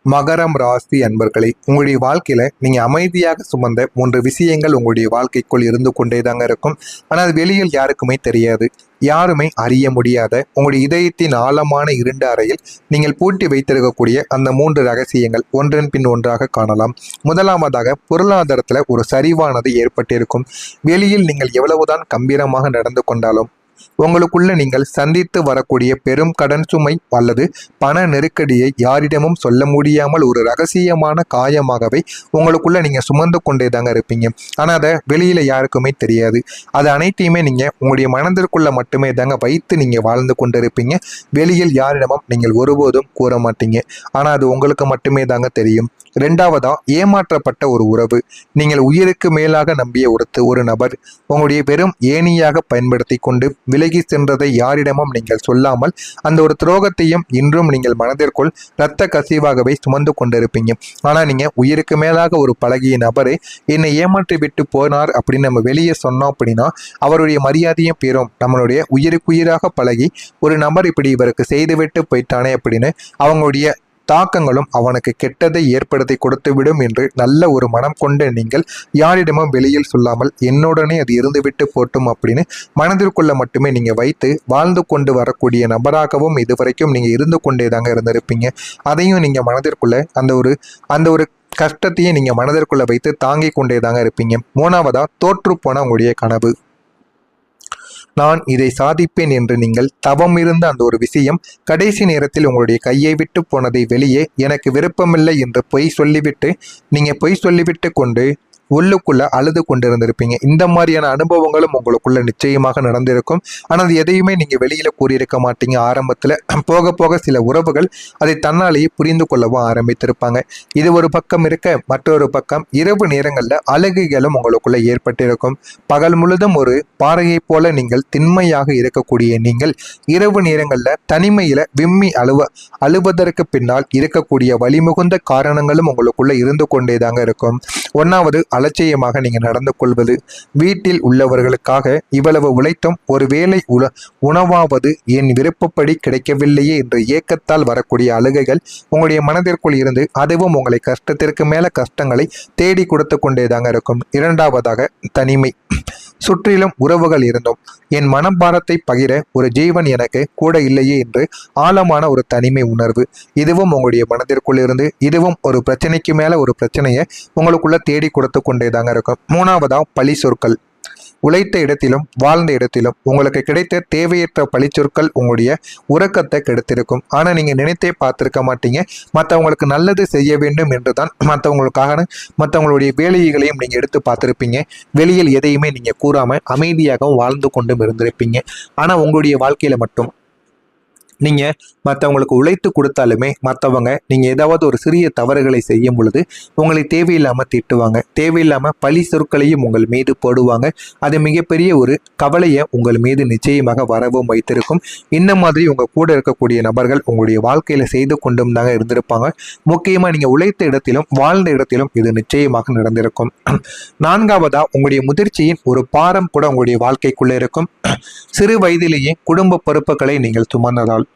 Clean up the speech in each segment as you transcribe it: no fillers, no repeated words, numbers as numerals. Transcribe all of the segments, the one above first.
மகரம் ராசி அன்பர்களே, உங்களுடைய வாழ்க்கையில நீங்க அமைதியாக சுமந்த 3 விஷயங்கள் உங்களுடைய வாழ்க்கைக்குள் இருந்து கொண்டே தாங்க இருக்கும். ஆனா அது வெளியில் யாருக்குமே தெரியாது. யாருமே அறிய முடியாத உங்களுடைய இதயத்தின் ஆழமான இருண்ட அறையில் நீங்கள் பூட்டி வைத்திருக்கக்கூடிய அந்த 3 ரகசியங்கள் ஒன்றன் பின் ஒன்றாக காணலாம். முதலாவதாக, பொருளாதாரத்துல ஒரு சரிவானது ஏற்பட்டிருக்கும். வெளியில் நீங்கள் எவ்வளவுதான் கம்பீரமாக நடந்து கொண்டாலும் உங்களுக்குள்ள நீங்கள் சந்தித்து வரக்கூடிய பெரும் கடன் சுமை அல்லது பண நெருக்கடியை யாரிடமும் சொல்ல முடியாமல் ஒரு ரகசியமான காயமாகவே உங்களுக்குள்ள நீங்க சுமந்து கொண்டே தாங்க இருப்பீங்க. ஆனா அதை வெளியில யாருக்குமே தெரியாது. அது அனைத்தையுமே நீங்க உங்களுடைய மனதிற்குள்ள மட்டுமே தாங்க வைத்து நீங்க வாழ்ந்து கொண்டு இருப்பீங்க. வெளியில் யாரிடமும் நீங்கள் ஒருபோதும் கூற மாட்டீங்க. ஆனா அது உங்களுக்கு மட்டுமே தாங்க தெரியும். இரண்டாவதா, ஏமாற்றப்பட்ட ஒரு உறவு. நீங்கள் உயிருக்கு மேலாக நம்பிய ஒரு நபர் உங்களுடைய பெரும் ஏணியாக பயன்படுத்தி கொண்டு விலகி சென்றதை யாரிடமும் நீங்கள் சொல்லாமல் அந்த ஒரு துரோகத்தையும் இன்றும் நீங்கள் மனதிற்குள் இரத்த கசிவாகவே சுமந்து கொண்டிருப்பீங்க. ஆனா நீங்க உயிருக்கு மேலாக ஒரு பழகிய நபரை என்னை ஏமாற்றி விட்டு போனார் அப்படின்னு நம்ம வெளியே சொன்னோம் அப்படின்னா அவருடைய மரியாதையும் பெறும். நம்மளுடைய உயிருக்குயிராக பழகி ஒரு நபர் இப்படி இவருக்கு செய்துவிட்டு போயிட்டானே அப்படின்னு அவங்களுடைய தாக்கங்களும் அவனுக்கு கெட்டதை ஏற்படுத்தி கொடுத்து விடும் என்று நல்ல ஒரு மனம் கொண்ட நீங்கள் யாரிடமும் வெளியில் சொல்லாமல் என்னுடனே அது இருந்துவிட்டு போட்டும் அப்படின்னு மனதிற்குள்ள மட்டுமே நீங்க வைத்து வாழ்ந்து கொண்டு வரக்கூடிய நபராகவும் இதுவரைக்கும் நீங்க இருந்து கொண்டே தாங்க இருந்திருப்பீங்க. அதையும் நீங்க மனதிற்குள்ள அந்த ஒரு கஷ்டத்தையும் நீங்க மனதிற்குள்ள வைத்து தாங்கி கொண்டே தாங்க இருப்பீங்க. மூணாவதா, தோற்று போன உங்களுடைய கனவு. நான் இதை சாதிப்பேன் என்று நீங்கள் தவம் இருந்த அந்த ஒரு விஷயம் கடைசி நேரத்தில் உங்களுடைய கையை விட்டு போனதை வெளியே எனக்கு விருப்பமில்லை என்று பொய் சொல்லிவிட்டு கொண்டு உள்ளுக்குள்ள அழுது கொண்டிருந்திருப்பீங்க. இந்த மாதிரியான அனுபவங்களும் உங்களுக்குள்ள நிச்சயமாக நடந்திருக்கும். ஆனால் அது எதையுமே நீங்க வெளியில கூறியிருக்க மாட்டீங்க. ஆரம்பத்துல போக போக சில உறவுகள் அதை தன்னாலேயே புரிந்து கொள்ளவும் ஆரம்பித்திருப்பாங்க. இது ஒரு பக்கம் இருக்க, மற்றொரு பக்கம் இரவு நேரங்கள்ல அழுகைகளும் உங்களுக்குள்ள ஏற்பட்டிருக்கும். பகல் முழுதும் ஒரு பாறையை போல நீங்கள் திண்மையாக இருக்கக்கூடிய நீங்கள் இரவு நேரங்கள்ல தனிமையில விம்மி அழுவதற்கு பின்னால் இருக்கக்கூடிய வழிமிகுந்த காரணங்களும் உங்களுக்குள்ள இருந்து கொண்டேதாங்க இருக்கும். ஒன்னாவது, அலட்சியமாக நீங்க நடந்து கொள்வது. வீட்டில் உள்ளவர்களுக்காக இவ்வளவு உழைத்தும் ஒரு வேளை உணவாவது என் விருப்பப்படி கிடைக்கவில்லையே என்ற ஏக்கத்தால் வரக்கூடிய அழுகைகள் உங்களுடைய மனதிற்குள் இருந்து அதுவும் உங்களை கஷ்டத்திற்கு மேல கஷ்டங்களை தேடி கொடுத்து கொண்டேதாங்க இருக்கும். இரண்டாவதாக, தனிமை. சுற்றிலும் உறவுகள் இருந்தும் என் மனப்பாரத்தை பகிர ஒரு ஜீவன் எனக்கு கூட இல்லையே என்று ஆழமான ஒரு தனிமை உணர்வு. இதுவும் உங்களுடைய மனதிற்குள் இருந்து இதுவும் ஒரு பிரச்சனைக்கு மேல ஒரு பிரச்சனையை உங்களுக்குள்ள தேடி கொடுத்து கொண்டேதாங்க இருக்கும். மூணாவதா, பழி சொற்கள். உழைத்த இடத்திலும் வாழ்ந்த இடத்திலும் உங்களுக்கு கிடைத்த தேவையற்ற பழிச்சொற்கள் உங்களுடைய உறக்கத்தை கெடுத்திருக்கும். ஆனா நீங்க நினைத்தே பார்த்திருக்க மாட்டீங்க. மற்றவங்களுக்கு நல்லது செய்ய வேண்டும் என்றுதான் மற்றவங்களுடைய வேலைகளையும் நீங்க எடுத்து பார்த்திருப்பீங்க. வெளியில் எதையுமே நீங்க கூறாம அமைதியாகவும் வாழ்ந்து கொண்டும் இருந்திருப்பீங்க. ஆனா உங்களுடைய வாழ்க்கையில மட்டும் நீங்க மற்றவங்களுக்கு உழைத்து கொடுத்தாலுமே மற்றவங்க நீங்க ஏதாவது ஒரு சிறிய தவறுகளை செய்யும் பொழுது உங்களை தேவையில்லாம திட்டுவாங்க. தேவையில்லாம பழி சொற்களையும் உங்கள் மீது போடுவாங்க. அது மிகப்பெரிய ஒரு கவலையை உங்கள் மீது நிச்சயமாக வரவும் வைத்திருக்கும். இந்த மாதிரி உங்க கூட இருக்கக்கூடிய நபர்கள் உங்களுடைய வாழ்க்கையில செய்து கொண்டும் தாங்க இருந்திருப்பாங்க. முக்கியமா நீங்க உழைத்த இடத்திலும் வாழ்ந்த இடத்திலும் இது நிச்சயமாக நடந்திருக்கும். நான்காவதா, உங்களுடைய முதிர்ச்சியின் ஒரு பாரம் கூட உங்களுடைய வாழ்க்கைக்குள்ள இருக்கும். சிறு வயதிலேயே குடும்ப பொறுப்புகளை நீங்கள் சுமந்ததால்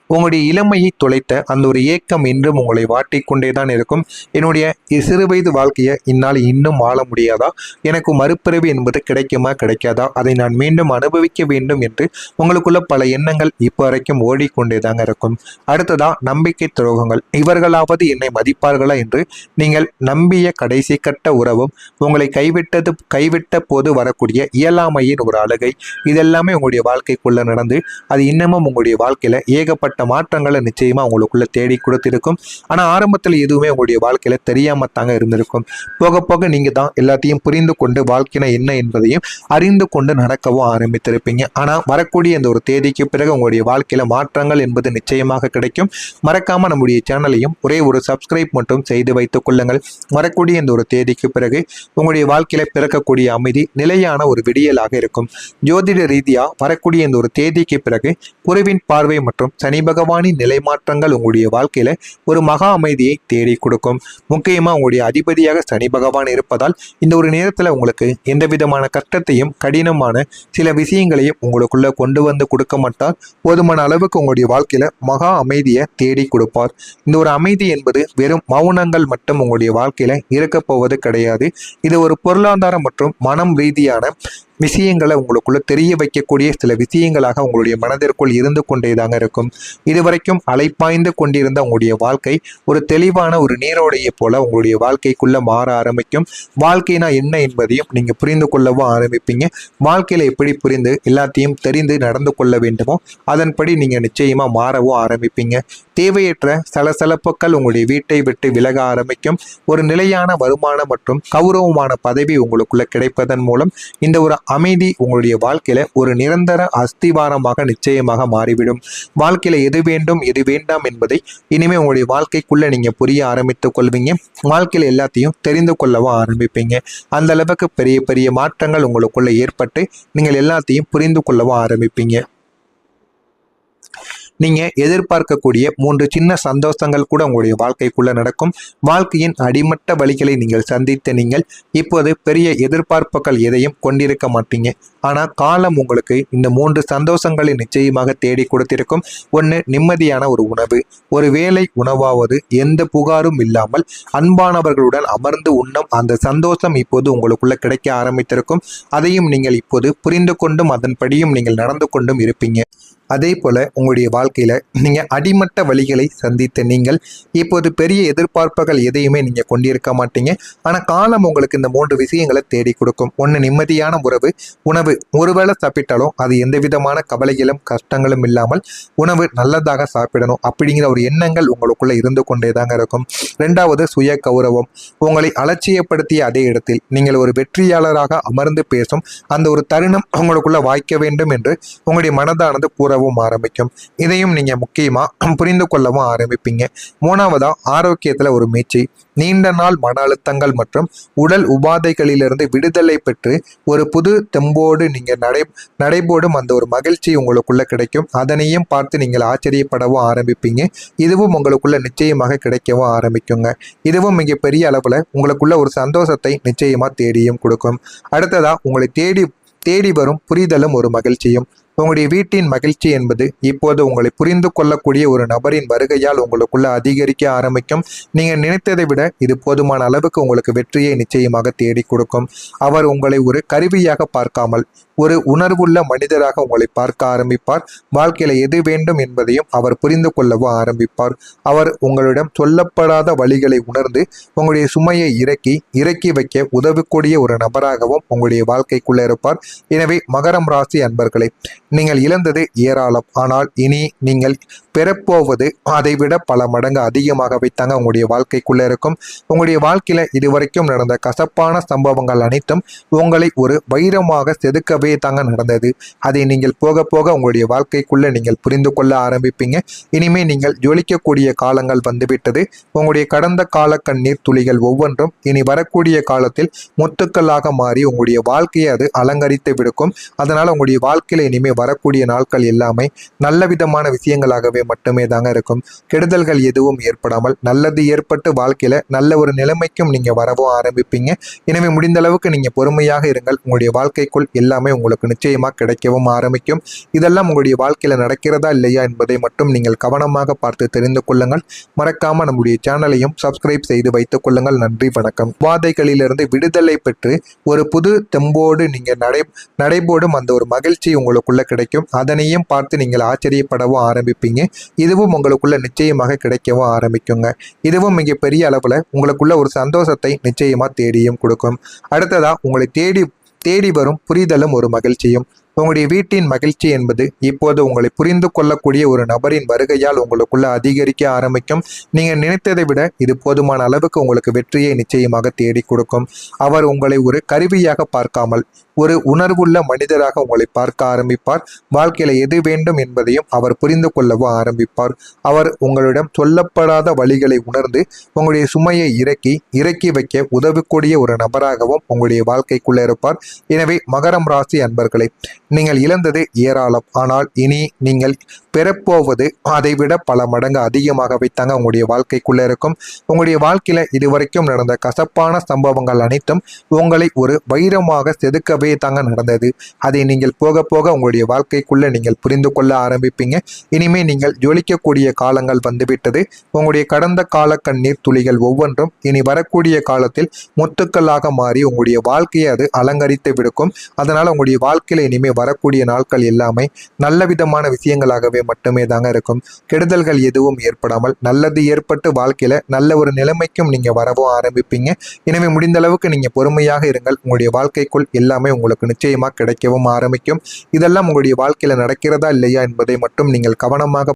உங்களுடைய இளமையை தொலைத்த அந்த ஒரு ஏக்கம் இன்றும் உங்களை வாட்டிக்கொண்டேதான் இருக்கும். என்னுடைய சிறு வயது வாழ்க்கையை என்னால் இன்னும் வாழ முடியாதா? எனக்கு மறுபிறவி என்பது கிடைக்குமா கிடைக்காதா? அதை நான் மீண்டும் அனுபவிக்க வேண்டும் என்று உங்களுக்குள்ள பல எண்ணங்கள் இப்போ வரைக்கும் ஓடிக்கொண்டேதாங்க இருக்கும். அடுத்ததா, நம்பிக்கை துரோகங்கள். இவர்களாவது என்னை மதிப்பார்களா என்று நீங்கள் நம்பிய கடைசி கட்ட உறவும் உங்களை கைவிட்ட போது வரக்கூடிய இயலாமையின் ஒரு அழுகை. இதெல்லாமே உங்களுடைய வாழ்க்கைக்குள்ள நடந்து அது இன்னமும் உங்களுடைய வாழ்க்கையில ஏகப்பட்ட மாற்றங்களை நிச்சயமா உங்களுக்குள்ள தேடி கொடுத்திருக்கும். ஆனா ஆரம்பத்துல எதுவுமே உங்களுடைய வாழ்க்கையில தெரியாம தாங்க இருந்திருக்கும். போக போக நீங்க தான் எல்லாத்தையும் புரிந்து கொண்டு வாழ்க்கைனா என்ன என்பதையும் அறிந்து கொண்டு நடக்கவும் ஆரம்பித்திருப்பீங்க. ஆனா வரக்கூடிய இந்த ஒரு தேதிக்கு பிறகு உங்களுடைய வாழ்க்கையில மாற்றங்கள் என்பது நிச்சயமாக கிடைக்கும். மறக்காம நம்முடைய சேனலையும் ஒரே ஒரு சப்ஸ்கிரைப் மட்டும் செய்து வைத்துக் கொள்ளுங்கள். வரக்கூடிய இந்த ஒரு தேதிக்கு பிறகு உங்களுடைய வாழ்க்கையில பிறக்கக்கூடிய அமைதி நிலையான ஒரு விடியலாக இருக்கும். ஜோதிட ரீதியா வரக்கூடிய இந்த ஒரு தேதிக்கு பிறகு குருவின் பார்வை மற்றும் சனி பகவானின் நிலை மாற்றங்கள் உங்களுடைய வாழ்க்கையில ஒரு மகா அமைதியை தேடி கொடுக்கும். முக்கியமா உங்களுடைய அதிபதியாக சனி பகவான் இருப்பதால் இந்த ஒரு நேரத்துல உங்களுக்கு எந்த விதமான கஷ்டத்தையும் கடினமான சில விஷயங்களையும் உங்களுக்குள்ள கொண்டு வந்து கொடுக்க மாட்டார். போதுமான அளவுக்கு உங்களுடைய வாழ்க்கையில மகா அமைதியை தேடி கொடுப்பார். இந்த ஒரு அமைதி என்பது வெறும் மௌனங்கள் மட்டும் உங்களுடைய வாழ்க்கையில இருக்க போவது கிடையாது. இது ஒரு பொருளாதார மற்றும் மனம் ரீதியான விஷயங்களை உங்களுக்குள்ள தெரிய வைக்கக்கூடிய சில விஷயங்களாக உங்களுடைய மனதிற்குள் இருந்து கொண்டேதாங்க இருக்கும். இதுவரைக்கும் அலைப்பாய்ந்து கொண்டிருந்த உங்களுடைய வாழ்க்கை ஒரு தெளிவான ஒரு நீரோடையை போல உங்களுடைய வாழ்க்கைக்குள்ள மாற ஆரம்பிக்கும். வாழ்க்கைனா என்ன என்பதையும் நீங்க புரிந்து கொள்ளவும் ஆரம்பிப்பீங்க. வாழ்க்கையில எப்படி புரிந்து எல்லாத்தையும் தெரிந்து நடந்து கொள்ள வேண்டுமோ அதன்படி நீங்க நிச்சயமா மாறவும் ஆரம்பிப்பீங்க. தேவையற்ற சலசலப்புகள் உங்களுடைய வீட்டை விட்டு விலக ஆரம்பிக்கும். ஒரு நிலையான வருமானம் மற்றும் கௌரவமான பதவி உங்களுக்குள்ள கிடைப்பதன் மூலம் இந்த ஒரு அமைதி உங்களுடைய வாழ்க்கையில ஒரு நிரந்தர அஸ்திவாரமாக நிச்சயமாக மாறிவிடும். வாழ்க்கையில எது வேண்டும் எது வேண்டாம் என்பதை இனிமே உங்களுடைய வாழ்க்கைக்குள்ள நீங்க புரிய ஆரம்பித்துக் கொள்வீங்க. வாழ்க்கையில எல்லாத்தையும் தெரிந்து கொள்ளவும் ஆரம்பிப்பீங்க. அந்த அளவுக்கு பெரிய பெரிய மாற்றங்கள் உங்களுக்குள்ள ஏற்பட்டு நீங்கள் எல்லாத்தையும் புரிந்து கொள்ளவும் ஆரம்பிப்பீங்க. நீங்க எதிர்பார்க்கக்கூடிய 3 சின்ன சந்தோஷங்கள் கூட உங்களுடைய வாழ்க்கைக்குள்ள நடக்கும். வாழ்க்கையின் அடிமட்ட வழிகளை நீங்கள் சந்தித்த நீங்கள் இப்போது பெரிய எதிர்பார்ப்புகள் எதையும் கொண்டிருக்க மாட்டீங்க. ஆனா காலம் உங்களுக்கு இந்த 3 சந்தோஷங்களை நிச்சயமாக தேடி கொடுத்திருக்கும். ஒன்று, நிம்மதியான ஒரு உணவு. ஒரு வேளை உணவாவது எந்த புகாரும் இல்லாமல் அன்பானவர்களுடன் அமர்ந்து உண்ணும் அந்த சந்தோஷம் இப்போது உங்களுக்குள்ள கிடைக்க ஆரம்பித்திருக்கும். அதையும் நீங்கள் இப்போது புரிந்து கொண்டும் அதன்படியும் நீங்கள் நடந்து கொண்டும் இருப்பீங்க. அதே போல உங்களுடைய வாழ்க்கையில நீங்க அடிமட்ட வழிகளை சந்தித்த நீங்கள் இப்போது பெரிய எதிர்பார்ப்புகள் எதையுமே நீங்க கொண்டிருக்க மாட்டீங்க. ஆனா காலம் உங்களுக்கு இந்த 3 விஷயங்களை தேடி கொடுக்கும். ஒன்று, நிம்மதியான உணவு. ஒருவேளை சாப்பிட்டாலும் அது எந்த விதமான கவலைகளும் கஷ்டங்களும் இல்லாமல் உணவு நல்லதாக சாப்பிடணும் அப்படிங்கிற ஒரு எண்ணங்கள் உங்களுக்குள்ள இருந்து கொண்டேதாங்க இருக்கும். 2வது, சுய கௌரவம். உங்களை அலட்சியப்படுத்திய அதே இடத்தில் நீங்கள் ஒரு வெற்றியாளராக அமர்ந்து பேசும் அந்த ஒரு தருணம் உங்களுக்குள்ள வாய்க்க வேண்டும் என்று உங்களுடைய மனதானது கூற ஆரம்பிக்கும். இதையும் நீங்க முக்கியமா புரிந்து கொள்ளவும் ஆரம்பிப்பீங்க. 3வதா, ஆரோக்கியத்துல ஒரு மீட்சி. நீண்ட நாள் மன அழுத்தங்கள் மற்றும் உடல் உபாதைகளிலிருந்து விடுதலை பெற்று ஒரு புது தெம்போடு நீங்க நடைபோடும் அந்த ஒரு மகிழ்ச்சி உங்களுக்குள்ள கிடைக்கும். அதனையும் பார்த்து நீங்கள் ஆச்சரியப்படவும் ஆரம்பிப்பீங்க. இதுவும் உங்களுக்குள்ள நிச்சயமாக கிடைக்கவும் ஆரம்பிக்குங்க. இதுவும் மிக பெரிய அளவுல உங்களுக்குள்ள ஒரு சந்தோஷத்தை நிச்சயமா தேடியும் கொடுக்கும். அடுத்ததா, உங்களை தேடி வரும் புரிதலும் ஒரு மகிழ்ச்சியும். உங்களுடைய வீட்டின் மகிழ்ச்சி என்பது இப்போது உங்களை புரிந்து கொள்ளக்கூடிய ஒரு நபரின் வருகையால் உங்களுக்குள்ள அதிகரிக்க ஆரம்பிக்கும். நீங்க நினைத்ததை விட இது போதுமான அளவுக்கு உங்களுக்கு வெற்றியை நிச்சயமாக தேடி கொடுக்கும். அவர் உங்களை ஒரு கருவியாக பார்க்காமல் ஒரு உணர்வுள்ள மனிதராக உங்களை பார்க்க ஆரம்பிப்பார். வாழ்க்கையில எது வேண்டும் என்பதையும் அவர் புரிந்து கொள்ளவும் ஆரம்பிப்பார். அவர் உங்களிடம் சொல்லப்படாத வழிகளை உணர்ந்து உங்களுடைய சுமையை இறக்கி வைக்க உதவக்கூடிய ஒரு நபராகவும் உங்களுடைய வாழ்க்கைக்குள்ள இருப்பார். எனவே மகரம் ராசி அன்பர்களை, நீங்கள் இழந்தது ஏராளம். ஆனால் இனி நீங்கள் பெறப்போவது அதைவிட பல மடங்கு அதிகமாகவே தாங்க உங்களுடைய வாழ்க்கைக்குள்ள இருக்கும். உங்களுடைய வாழ்க்கையில இதுவரைக்கும் நடந்த கசப்பான சம்பவங்கள் அனைத்தும் உங்களை ஒரு வைரமாக செதுக்கவே தாங்க நடந்தது. அதை நீங்கள் போக போக உங்களுடைய வாழ்க்கைக்குள்ள நீங்கள் புரிந்து கொள்ள ஆரம்பிப்பீங்க. இனிமே நீங்கள் ஜொலிக்கக்கூடிய காலங்கள் வந்துவிட்டது. உங்களுடைய கடந்த கால கண்ணீர் துளிகள் ஒவ்வொன்றும் இனி வரக்கூடிய காலத்தில் முத்துக்களாக மாறி உங்களுடைய வாழ்க்கையை அது அலங்கரித்து விடுக்கும். அதனால உங்களுடைய வாழ்க்கையில இனிமே வரக்கூடிய நாட்கள் எல்லாமே நல்ல விதமான விஷயங்களாகவே மட்டுமே தாங்க இருக்கும். கெடுதல்கள் எதுவும் ஏற்படாமல் நல்லது ஏற்பட்டு வாழ்க்கையில நல்ல ஒரு நிலைமைக்கும் நீங்க வரவும் ஆரம்பிப்பீங்க. எனவே முடிந்த அளவுக்கு நீங்க பொறுமையாக இருங்கள். உங்களுடைய வாழ்க்கைக்குள் எல்லாமே உங்களுக்கு நிச்சயமா கிடைக்கவும் ஆரம்பிக்கும். இதெல்லாம் உங்களுடைய வாழ்க்கையில நடக்கிறதா இல்லையா என்பதை மட்டும் நீங்கள் கவனமாக பார்த்து தெரிந்து கொள்ளுங்கள். மறக்காம நம்முடைய சேனலையும் சப்ஸ்கிரைப் செய்து வைத்துக் கொள்ளுங்கள். நன்றி, வணக்கம். வாதைகளிலிருந்து விடுதலை பெற்று ஒரு புது தெம்போடு நீங்க நடைபோடும் அந்த ஒரு மகிழ்ச்சி உங்களுக்குள்ள கிடைக்கும். அதனையும் பார்த்து நீங்கள் ஆச்சரியப்படவும் ஆரம்பிப்பீங்க. இதுவும் உங்களுக்குள்ள நிச்சயமாக கிடைக்கவும் ஆரம்பிக்குங்க. இதுவும் மிக பெரிய அளவுல உங்களுக்குள்ள ஒரு சந்தோஷத்தை நிச்சயமா தேடியும் கொடுக்கும். அடுத்ததா, உங்களை தேடி வரும் புரிதலும் ஒரு மகிழ்ச்சியும். உங்களுடைய வீட்டின் மகிழ்ச்சி என்பது இப்போது உங்களை புரிந்து கொள்ளக்கூடிய ஒரு நபரின் வருகையால் உங்களுக்குள்ள அதிகரிக்க ஆரம்பிக்கும். நீங்க நினைத்ததை விட இது போதுமான அளவுக்கு உங்களுக்கு வெற்றியை நிச்சயமாக தேடி கொடுக்கும். அவர் உங்களை ஒரு கருவியாக பார்க்காமல் ஒரு உணர்வுள்ள மனிதராக உங்களை பார்க்க ஆரம்பிப்பார். வாழ்க்கையில எது வேண்டும் என்பதையும் அவர் புரிந்து கொள்ளவும் ஆரம்பிப்பார். அவர் உங்களிடம் சொல்லப்படாத வழிகளை உணர்ந்து உங்களுடைய சுமையை இறக்கி வைக்க உதவக்கூடிய ஒரு நபராகவும் உங்களுடைய வாழ்க்கைக்குள்ள இருப்பார். எனவே மகரம் ராசி அன்பர்களை, நீங்கள் இழந்தது ஏராளம், ஆனால் இனி நீங்கள் பெறப்போவது அதைவிட பல மடங்கு அதிகமாகவே தாங்க உங்களுடைய வாழ்க்கைக்குள்ள இருக்கும். உங்களுடைய வாழ்க்கையில இதுவரைக்கும் நடந்த கசப்பான சம்பவங்கள் அனைத்தும் உங்களை ஒரு வைரமாக செதுக்கவே தாங்க நடந்தது. அதை நீங்கள் போக போக உங்களுடைய வாழ்க்கைக்குள்ள நீங்கள் புரிந்து கொள்ள ஆரம்பிப்பீங்க. இனிமே நீங்கள் ஜொலிக்கக்கூடிய காலங்கள் வந்துவிட்டது. உங்களுடைய கடந்த கால கண்ணீர் துளிகள் ஒவ்வொன்றும் இனி வரக்கூடிய காலத்தில் முத்துக்களாக மாறி உங்களுடைய வாழ்க்கையை அது அலங்கரித்து விடுக்கும். அதனால உங்களுடைய வாழ்க்கையில இனிமே வரக்கூடிய நாட்கள் எல்லாமே நல்ல விதமான விஷயங்களாகவே மட்டுமே தாங்க இருக்கும். கெடுதல்கள் எதுவும் ஏற்படாமல் நல்லது ஏற்பட்டு வாழ்க்கையில நல்ல ஒரு நிலைமைக்கும் நீங்க வரவும் ஆரம்பிப்பீங்க. எனவே முடிந்த அளவுக்கு நீங்க பொறுமையாக இருங்கள். உங்களுடைய வாழ்க்கைக்குள் எல்லாமே உங்களுக்கு நிச்சயமா கிடைக்கவும் ஆரம்பிக்கும். இதெல்லாம் உங்களுடைய வாழ்க்கையில நடக்கிறதா இல்லையா என்பதை மட்டும் நீங்கள் கவனமாக